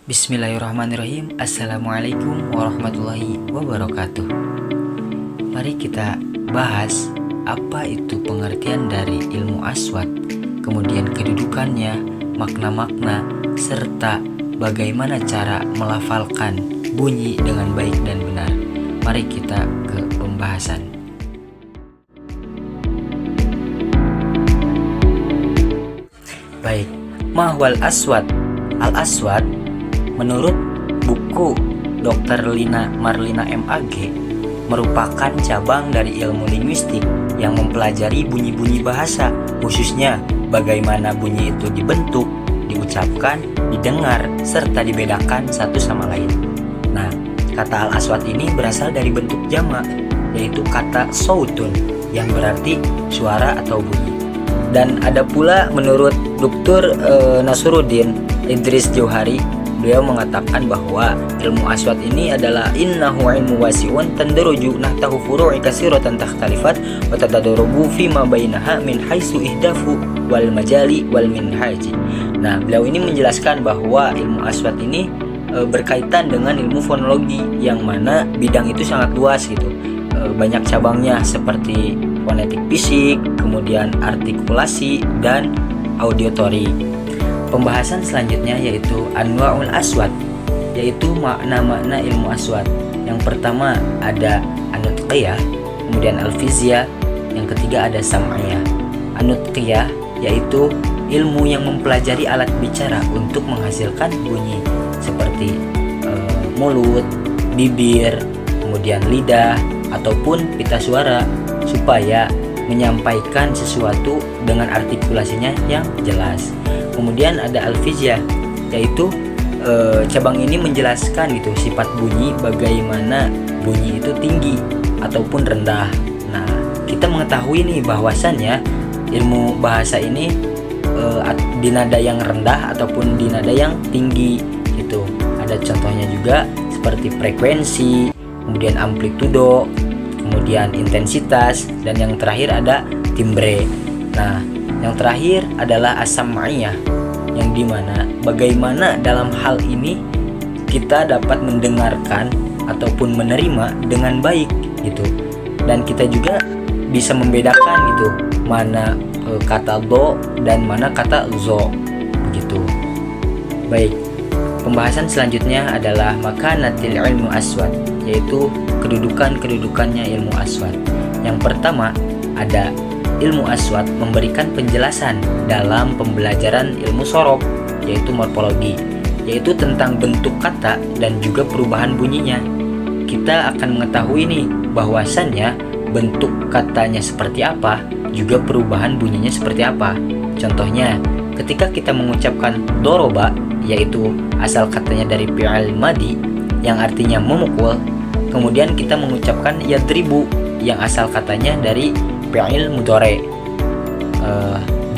Bismillahirrahmanirrahim. Assalamualaikum warahmatullahi wabarakatuh. Mari kita bahas apa itu pengertian dari ilmu aswat, kemudian kedudukannya, makna-makna, serta bagaimana cara melafalkan bunyi dengan baik dan benar. Mari kita ke pembahasan. Baik, mahwal aswat. Al-aswat menurut buku Dr. Lina Marlina MAG merupakan cabang dari ilmu linguistik yang mempelajari bunyi-bunyi bahasa, khususnya bagaimana bunyi itu dibentuk, diucapkan, didengar, serta dibedakan satu sama lain. Nah, kata al-aswat ini berasal dari bentuk jamak, yaitu kata sautun yang berarti suara atau bunyi. Dan ada pula menurut Dr. Nasruddin Idris Jauhari, beliau mengatakan bahwa ilmu aswat ini adalah innahu ilmu wasi'un tandaruju nahtahu furu'i katsiratan takhtalifat wa tatadarubu fi ma bainaha min haitsu ihdafu wal majali wal minhaji. Nah, beliau ini menjelaskan bahwa ilmu aswat ini berkaitan dengan ilmu fonologi yang mana bidang itu sangat luas gitu. Banyak cabangnya seperti fonetik fisik, kemudian artikulasi dan auditory. Pembahasan selanjutnya yaitu anwa'ul aswat, yaitu makna-makna ilmu aswat. Yang pertama ada anutqiyah, kemudian alfiziyah, yang ketiga ada sam'iyah. Anutqiyah yaitu ilmu yang mempelajari alat bicara untuk menghasilkan bunyi seperti mulut, bibir, kemudian lidah ataupun pita suara supaya menyampaikan sesuatu dengan artikulasinya yang jelas. Kemudian ada alfiziyah, yaitu cabang ini menjelaskan gitu sifat bunyi, bagaimana bunyi itu tinggi ataupun rendah. Nah, kita mengetahui nih bahwasannya ilmu bahasa ini di nada yang rendah ataupun di nada yang tinggi gitu. Ada contohnya juga seperti frekuensi, kemudian amplitudo, kemudian intensitas, dan yang terakhir ada timbre. Nah, yang terakhir adalah as-sam'iyah, yang dimana bagaimana dalam hal ini kita dapat mendengarkan ataupun menerima dengan baik gitu, dan kita juga bisa membedakan gitu mana kata do dan mana kata zo begitu. Baik, pembahasan selanjutnya adalah makanatil ilmu aswat, yaitu kedudukannya ilmu aswat. Yang pertama ada ilmu aswat memberikan penjelasan dalam pembelajaran ilmu sorof, yaitu morfologi, yaitu tentang bentuk kata dan juga perubahan bunyinya. Kita akan mengetahui nih bahwasannya bentuk katanya seperti apa, juga perubahan bunyinya seperti apa. Contohnya, ketika kita mengucapkan doroba, yaitu asal katanya dari fi'il madi yang artinya memukul, kemudian kita mengucapkan yadribu yang asal katanya dari fi'il mudhari,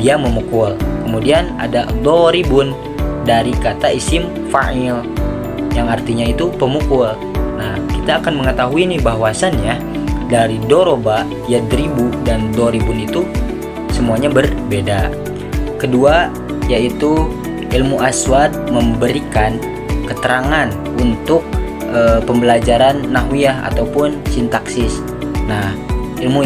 dia memukul. Kemudian ada doribun dari kata isim fa'il yang artinya itu pemukul. Nah, kita akan mengetahui nih bahwasannya dari doroba, yadribu, dan doribun itu semuanya berbeda. Kedua yaitu ilmu aswat memberikan keterangan untuk pembelajaran nahwiyah ataupun sintaksis. Nah, ilmu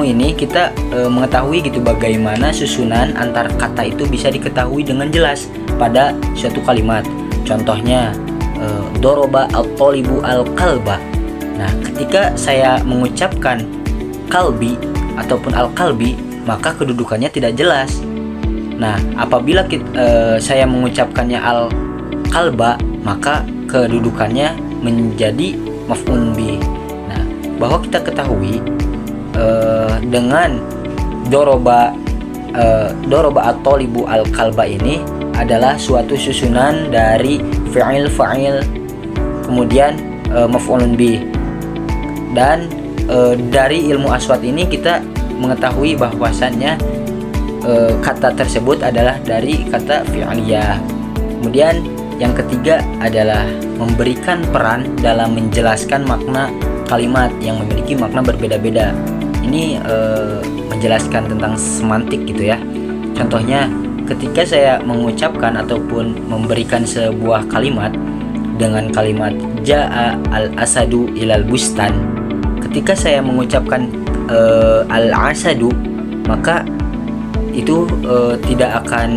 ini kita mengetahui gitu bagaimana susunan antar kata itu bisa diketahui dengan jelas pada suatu kalimat. Contohnya doroba al-tolibu al-kalba. Nah, ketika saya mengucapkan kalbi ataupun al-kalbi, maka kedudukannya tidak jelas. Nah, apabila saya mengucapkannya al-kalba, maka kedudukannya menjadi maf'un bih. Nah, bahwa kita ketahui dengan doroba at-tolibu al-kalba ini adalah suatu susunan dari fi'il fa'il kemudian maf'ulun bih. Dan dari ilmu aswat ini kita mengetahui bahwasannya kata tersebut adalah dari kata fi'liyah. Kemudian yang ketiga adalah memberikan peran dalam menjelaskan makna kalimat yang memiliki makna berbeda-beda. Ini menjelaskan tentang semantik gitu ya. Contohnya ketika saya mengucapkan ataupun memberikan sebuah kalimat dengan kalimat ja'a al-asadu ilal bustan, ketika saya mengucapkan al-asadu, maka itu tidak akan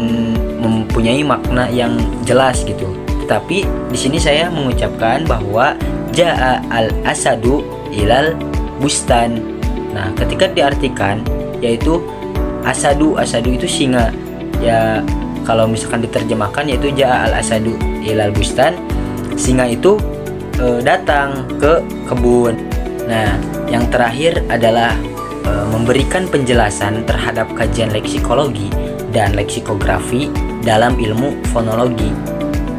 mempunyai makna yang jelas gitu. Tetapi di sini saya mengucapkan bahwa ja'a al-asadu ilal bustan. Nah, ketika diartikan yaitu asadu itu singa. Ya, kalau misalkan diterjemahkan yaitu ja'a al-asadu ilal bustan, singa itu datang ke kebun. Nah, yang terakhir adalah memberikan penjelasan terhadap kajian leksikologi dan leksikografi dalam ilmu fonologi.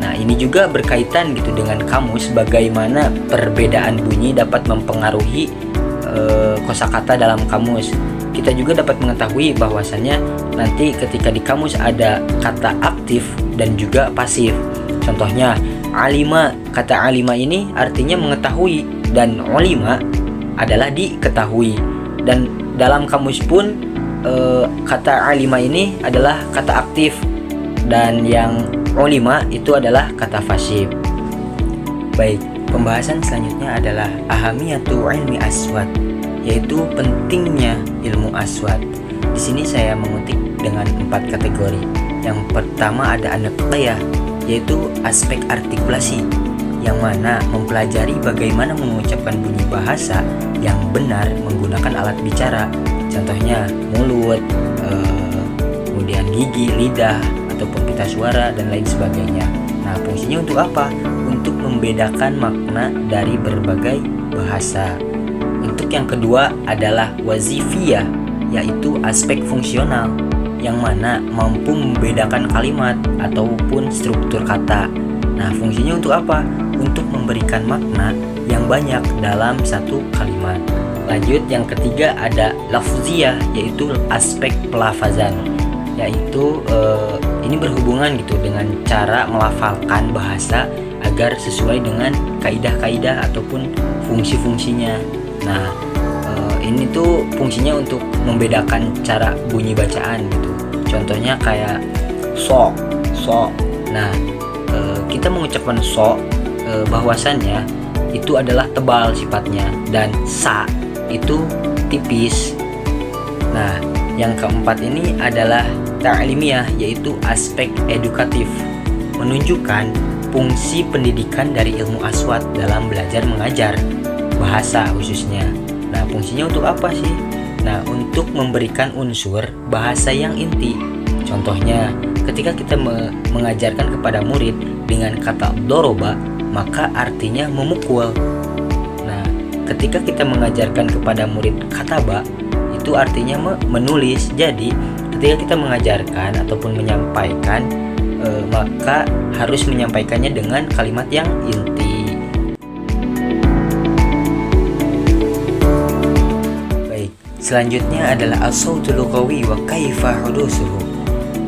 Nah, ini juga berkaitan gitu dengan kamus, bagaimana perbedaan bunyi dapat mempengaruhi kosakata dalam kamus. Kita juga dapat mengetahui bahwasannya nanti ketika di kamus ada kata aktif dan juga pasif. Contohnya alima, kata alima ini artinya mengetahui, dan ulima adalah diketahui. Dan dalam kamus pun kata alima ini adalah kata aktif, dan yang ulima itu adalah kata pasif. Baik, pembahasan selanjutnya adalah ahamiyatu ilmi aswat, yaitu pentingnya ilmu aswat. Di sini saya mengutip dengan 4 kategori. Yang pertama ada an-naqiyah, yaitu aspek artikulasi, yang mana mempelajari bagaimana mengucapkan bunyi bahasa yang benar menggunakan alat bicara. Contohnya mulut, kemudian gigi, lidah, ataupun pita suara, dan lain sebagainya. Nah, fungsinya untuk apa? Untuk membedakan makna dari berbagai bahasa. Untuk yang kedua adalah wazifiyah, yaitu aspek fungsional, yang mana mampu membedakan kalimat ataupun struktur kata. Nah, fungsinya untuk apa? Untuk memberikan makna yang banyak dalam satu kalimat. Lanjut, yang ketiga ada lafziyah, yaitu aspek pelafazan, yaitu ini berhubungan gitu dengan cara melafalkan bahasa agar sesuai dengan kaidah-kaidah ataupun fungsi-fungsinya. Nah, ini tuh fungsinya untuk membedakan cara bunyi bacaan gitu. Contohnya kayak so. Nah, kita mengucapkan so, bahwasannya itu adalah tebal sifatnya, dan sa itu tipis. Nah, yang keempat ini adalah ta'limiyah, yaitu aspek edukatif, menunjukkan fungsi pendidikan dari ilmu aswat dalam belajar mengajar bahasa khususnya. Nah, fungsinya untuk apa sih? Nah, untuk memberikan unsur bahasa yang inti. Contohnya, ketika kita mengajarkan kepada murid dengan kata doroba, maka artinya memukul. Nah, ketika kita mengajarkan kepada murid kataba, itu artinya menulis. Jadi, ketika kita mengajarkan ataupun menyampaikan, maka harus menyampaikannya dengan kalimat yang inti. Baik, selanjutnya adalah as-sautul lughawi wa kaifa hudusuhu.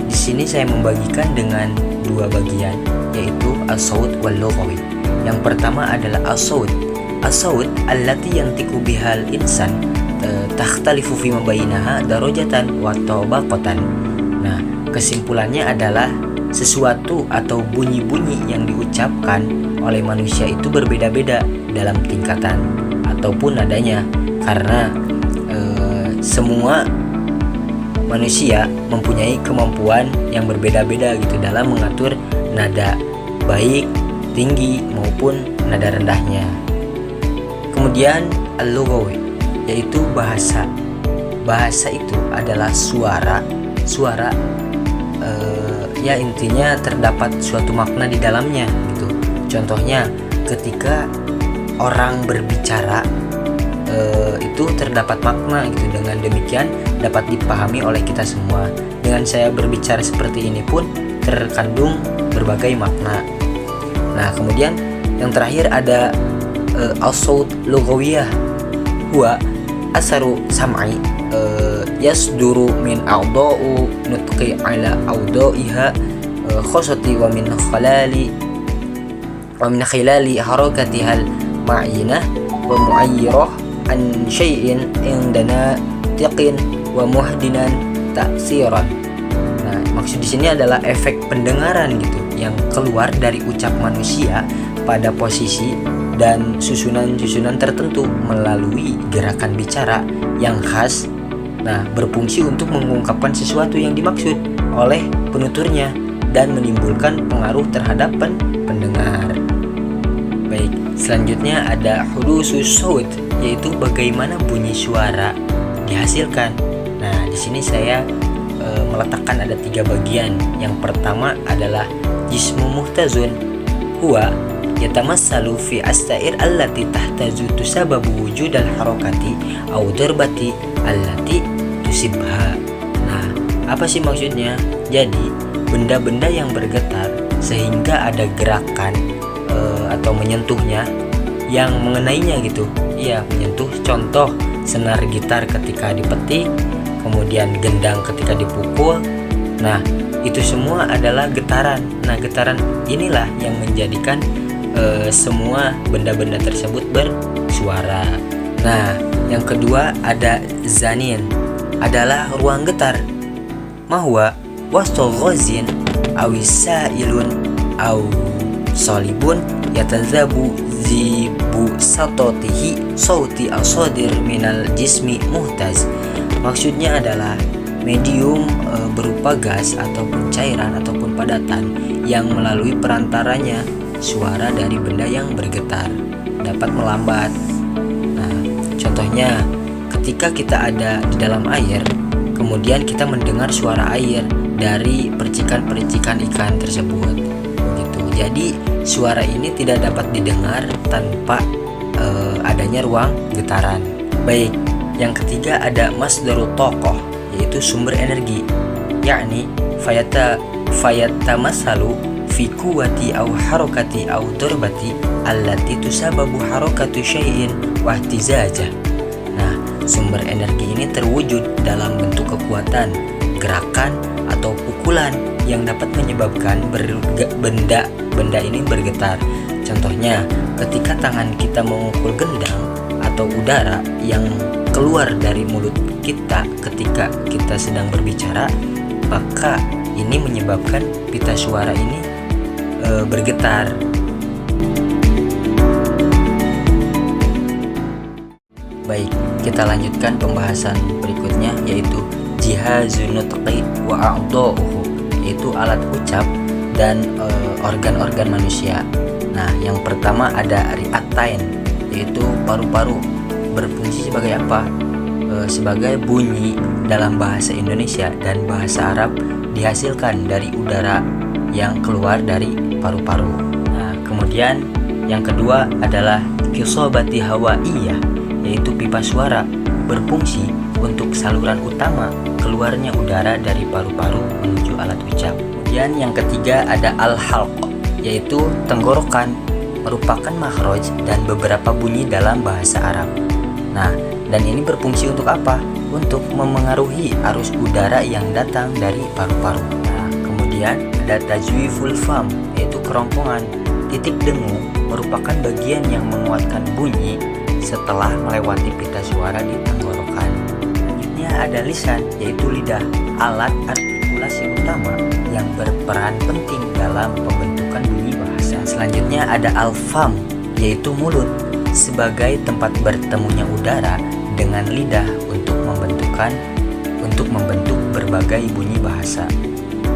Di sini saya membagikan dengan 2 bagian, yaitu as-saut wal lughawi. Yang pertama adalah as-saut. As-saut allati yantiqu bihal insan takhtalifu fi ma bainaha darajatan wa tabaqatan. Nah, kesimpulannya adalah sesuatu atau bunyi-bunyi yang diucapkan oleh manusia itu berbeda-beda dalam tingkatan ataupun nadanya, karena semua manusia mempunyai kemampuan yang berbeda-beda gitu dalam mengatur nada, baik tinggi maupun nada rendahnya. Kemudian al-lughawi, yaitu bahasa. Bahasa itu adalah suara ya intinya terdapat suatu makna di dalamnya gitu. Contohnya ketika orang berbicara itu terdapat makna gitu. Dengan demikian dapat dipahami oleh kita semua. Dengan saya berbicara seperti ini pun terkandung berbagai makna. Nah, kemudian yang terakhir ada as-saut lughawiyah, huwa asaru sam'i yasduru min a'dha'u nutqi ala a'dha'iha khosati wa min khilali harakatihal ma'inah wa mu'ayyirah an syai'in indana tiqin wa muhdinan ta'siran. Nah, Maksud di sini adalah efek pendengaran gitu yang keluar dari ucap manusia pada posisi dan susunan-susunan tertentu melalui gerakan bicara yang khas. Nah, berfungsi untuk mengungkapkan sesuatu yang dimaksud oleh penuturnya dan menimbulkan pengaruh terhadap pendengar. Baik, selanjutnya ada hudusus saut, yaitu bagaimana bunyi suara dihasilkan. Nah, di sini saya meletakkan ada 3 bagian. Yang pertama adalah jismu muhtazun, huwa yatamassalu fi astair allati tahtaju tusababu wujudal harakati au darbati allati tusibha. Nah, apa sih maksudnya? Jadi, benda-benda yang bergetar sehingga ada gerakan atau menyentuhnya yang mengenainya gitu. Iya, menyentuh, contoh senar gitar ketika dipetik, kemudian gendang ketika dipukul. Nah, itu semua adalah getaran. Nah, getaran inilah yang menjadikan semua benda-benda tersebut bersuara. Nah, yang kedua ada zanin, adalah ruang getar. Mahwa wastul ghazin awisailun au solibun yatazabu zibu satotihi sauti asodir minal jismi muhtaz. Maksudnya adalah medium berupa gas ataupun cairan ataupun padatan yang melalui perantaranya suara dari benda yang bergetar dapat melambat. Nah, contohnya ketika kita ada di dalam air, kemudian kita mendengar suara air dari percikan-percikan ikan tersebut. Begitu. Jadi suara ini tidak dapat didengar tanpa adanya ruang getaran. Baik, yang ketiga ada masdarut tokoh, yaitu sumber energi, yakni fayatamasalu fi quwwati au harakati au darbati allati tusababu harakatu syai'in wa ihtizajah. Nah, sumber energi ini terwujud dalam bentuk kekuatan, gerakan atau pukulan yang dapat menyebabkan benda ini bergetar. Contohnya, ketika tangan kita memukul gendang atau udara yang keluar dari mulut kita ketika kita sedang berbicara, maka ini menyebabkan pita suara ini bergetar. Baik, kita lanjutkan pembahasan berikutnya, yaitu jihazun nutqi wa a'dha'uhu, yaitu alat ucap dan organ-organ manusia. Nah, yang pertama ada ri'atain, yaitu paru-paru. Berfungsi sebagai apa? Sebagai bunyi dalam bahasa Indonesia dan bahasa Arab dihasilkan dari udara yang keluar dari paru-paru. Nah, kemudian yang kedua adalah kisobati hawaiyah, yaitu pipa suara, berfungsi untuk saluran utama keluarnya udara dari paru-paru menuju alat ucap. Kemudian yang ketiga ada al-halq, yaitu tenggorokan, merupakan makhraj dan beberapa bunyi dalam bahasa Arab. Nah, dan ini berfungsi untuk apa? Untuk memengaruhi arus udara yang datang dari paru-paru. Nah, kemudian ada tajwiful fam, yaitu kerongkongan. Titik dengung merupakan bagian yang menguatkan bunyi setelah melewati pita suara di tenggorokan. Selanjutnya ada lisan, yaitu lidah, alat artikulasi utama yang berperan penting dalam pembentukan bunyi bahasa. Selanjutnya ada al-fam, yaitu mulut, sebagai tempat bertemunya udara dengan lidah untuk membentuk berbagai bunyi bahasa.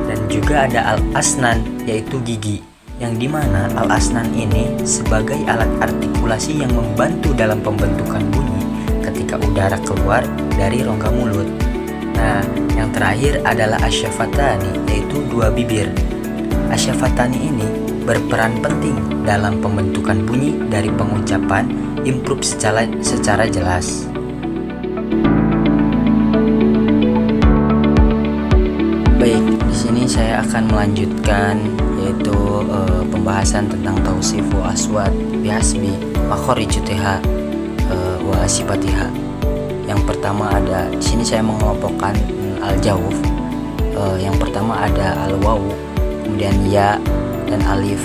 Dan juga ada al-asnan, yaitu gigi, yang dimana al-asnan ini sebagai alat artikulasi yang membantu dalam pembentukan bunyi ketika udara keluar dari rongga mulut. Nah, yang terakhir adalah asyafatani, yaitu dua bibir. Asyafatani ini berperan penting dalam pembentukan bunyi dari pengucapan improve secara jelas. Baik, di sini saya akan melanjutkan, yaitu pembahasan tentang tausifu aswat bihasbi makharijutiha wa sifatiha. Yang pertama ada, di sini saya mengelompokkan al-jawf. Yang pertama ada al-wawu, kemudian ya dan alif.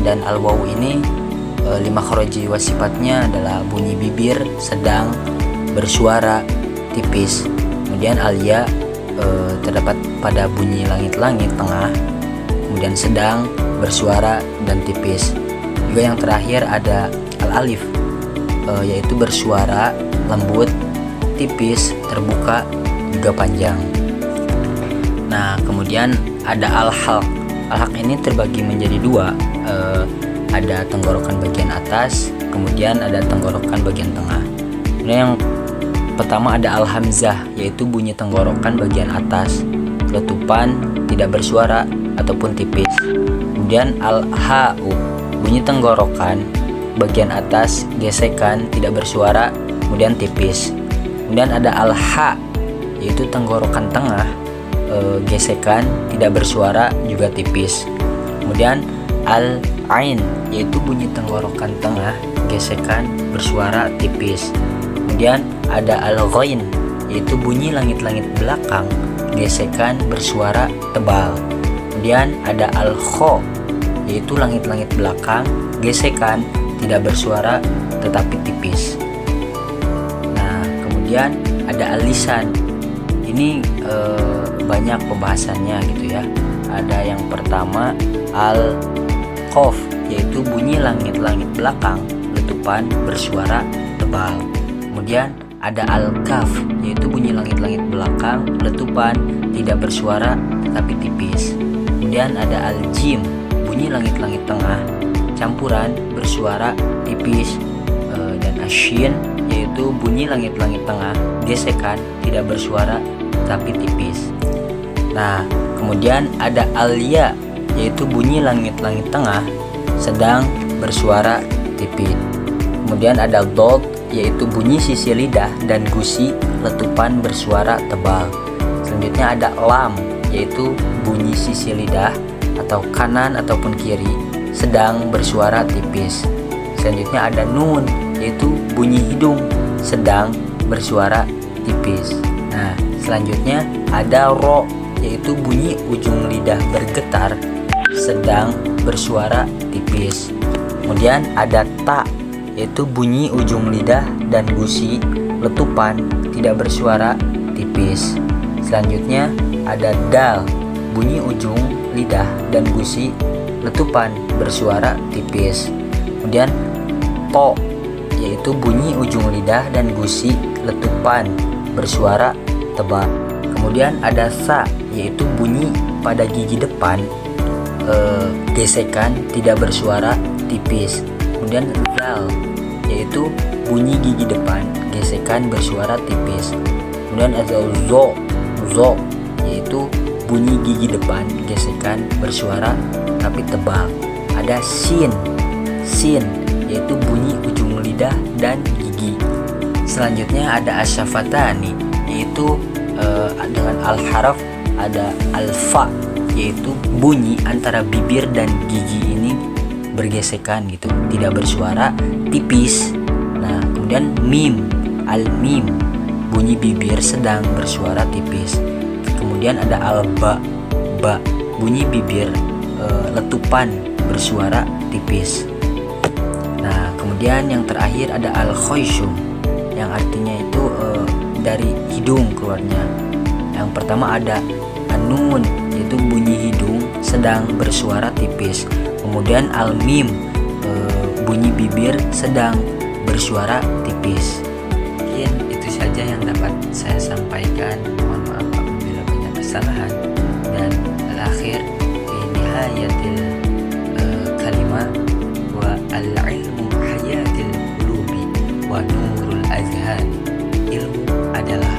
Dan al-wawu ini lima kharaji wa sifatnya adalah bunyi bibir sedang, bersuara, tipis. Kemudian al-ya terdapat pada bunyi langit-langit tengah, kemudian sedang, bersuara, dan tipis. Juga yang terakhir ada al-alif, yaitu bersuara, lembut, tipis, terbuka, juga panjang. Nah, kemudian ada al-halq. Al-halq ini terbagi menjadi dua, ada tenggorokan bagian atas, kemudian ada tenggorokan bagian tengah. Kemudian yang pertama ada al-hamzah, yaitu bunyi tenggorokan bagian atas, letupan, tidak bersuara ataupun tipis. Kemudian al-ha'u, bunyi tenggorokan bagian atas, gesekan, tidak bersuara, kemudian tipis. Kemudian ada al-ha, yaitu tenggorokan tengah, gesekan, tidak bersuara, juga tipis. Kemudian al-ain, yaitu bunyi tenggorokan tengah, gesekan, bersuara, tipis. Kemudian ada al-ghain, yaitu bunyi langit-langit belakang, gesekan, bersuara, tebal. Kemudian ada al-kha, yaitu langit-langit belakang, gesekan, tidak bersuara, tetapi tipis. Nah, kemudian ada al-lisan. Ini banyak pembahasannya gitu ya. Ada yang pertama al-qaf, yaitu bunyi langit-langit belakang, letupan, bersuara, tebal. Kemudian ada al-kaf, yaitu bunyi langit-langit belakang, letupan, tidak bersuara, tetapi tipis. Kemudian ada al-jim, bunyi langit-langit tengah, campuran, bersuara, tipis. Dan asyin, yaitu bunyi langit-langit tengah, gesekan, tidak bersuara, tapi tipis. Nah, kemudian ada al-ya, yaitu bunyi langit-langit tengah, sedang, bersuara, tipis. Kemudian ada dod, yaitu bunyi sisi lidah dan gusi, letupan, bersuara, tebal. Selanjutnya ada lam, yaitu bunyi sisi lidah atau kanan ataupun kiri, sedang, bersuara, tipis. Selanjutnya ada nun, yaitu bunyi hidung, sedang, bersuara, tipis. Nah, selanjutnya ada ro, yaitu bunyi ujung lidah bergetar, sedang, bersuara, tipis. Kemudian ada ta, yaitu bunyi ujung lidah dan gusi, letupan, tidak bersuara, tipis. Selanjutnya ada dal, bunyi ujung lidah dan gusi, letupan, bersuara, tipis. Kemudian to, yaitu bunyi ujung lidah dan gusi, letupan, bersuara, tebal. Kemudian ada sa, yaitu bunyi pada gigi depan, gesekan, tidak bersuara, tipis. Kemudian zal, yaitu bunyi gigi depan, gesekan, bersuara, tipis. Kemudian ada zo, yaitu bunyi gigi depan, gesekan, bersuara, tapi tebal. Ada sin, yaitu bunyi ujung lidah dan gigi. Selanjutnya ada asyafatani, yaitu dengan al-haraf ada al-fa, yaitu bunyi antara bibir dan gigi ini bergesekan gitu, tidak bersuara, tipis. Nah, kemudian mim, al-mim, bunyi bibir sedang, bersuara, tipis. Kemudian ada al-ba, bunyi bibir letupan, bersuara, tipis. Nah, kemudian yang terakhir ada al-khoyshum, yang artinya itu dari hidung keluarnya. Yang pertama ada an-nun, yaitu bunyi hidung sedang, bersuara, tipis. Kemudian al-mim, bunyi bibir sedang, bersuara, tipis. Mungkin itu saja yang dapat saya sampaikan. Mohon maaf apabila banyak kesalahan. Dan al-akhir fi nihayatil kalimah wa al-ilmu hayatil qulubi wa nurul azhan. Ilmu adalah